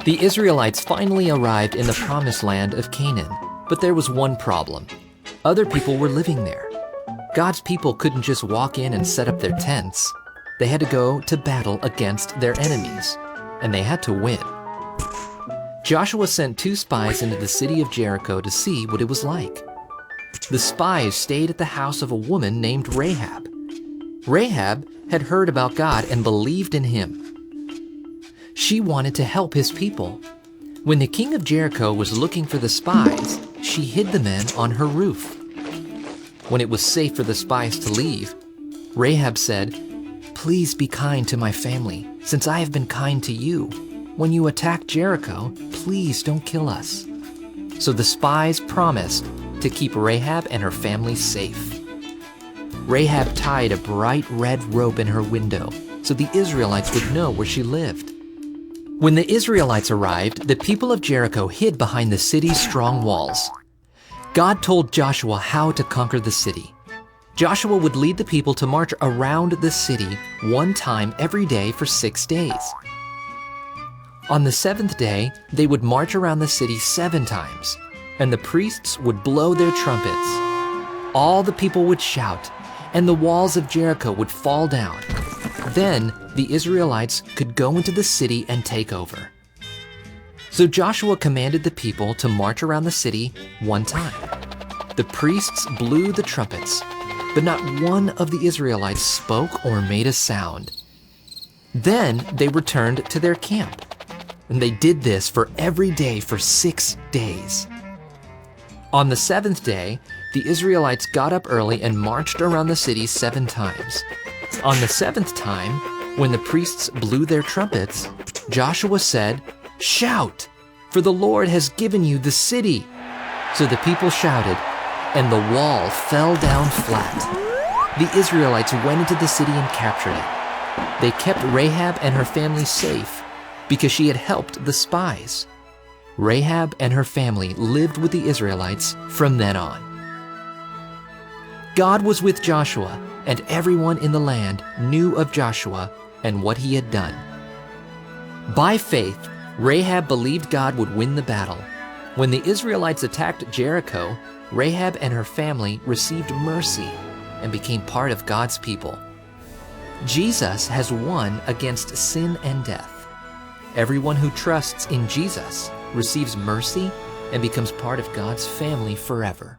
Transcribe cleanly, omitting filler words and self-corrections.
The Israelites finally arrived in the promised land of Canaan, but there was one problem. Other people were living there. God's people couldn't just walk in and set up their tents. They had to go to battle against their enemies, and they had to win. Joshua sent 2 spies into the city of Jericho to see what it was like. The spies stayed at the house of a woman named Rahab. Rahab had heard about God and believed in him. She wanted to help his people. When the king of Jericho was looking for the spies, she hid the men on her roof. When it was safe for the spies to leave, Rahab said, "Please be kind to my family, since I have been kind to you. When you attack Jericho, please don't kill us." So the spies promised to keep Rahab and her family safe. Rahab tied a bright red rope in her window so the Israelites would know where she lived. When the Israelites arrived, the people of Jericho hid behind the city's strong walls. God told Joshua how to conquer the city. Joshua would lead the people to march around the city 1 time every day for 6 days. On the 7th day, they would march around the city 7 times, and the priests would blow their trumpets. All the people would shout, and the walls of Jericho would fall down. Then the Israelites could go into the city and take over. So Joshua commanded the people to march around the city 1 time. The priests blew the trumpets, but not one of the Israelites spoke or made a sound. Then they returned to their camp, and they did this for every day for 6 days. On the 7th day, the Israelites got up early and marched around the city 7 times. On the 7th time, when the priests blew their trumpets, Joshua said, "Shout, for the Lord has given you the city." So the people shouted, and the wall fell down flat. The Israelites went into the city and captured it. They kept Rahab and her family safe because she had helped the spies. Rahab and her family lived with the Israelites from then on. God was with Joshua, and everyone in the land knew of Joshua and what he had done. By faith, Rahab believed God would win the battle. When the Israelites attacked Jericho, Rahab and her family received mercy and became part of God's people. Jesus has won against sin and death. Everyone who trusts in Jesus receives mercy and becomes part of God's family forever.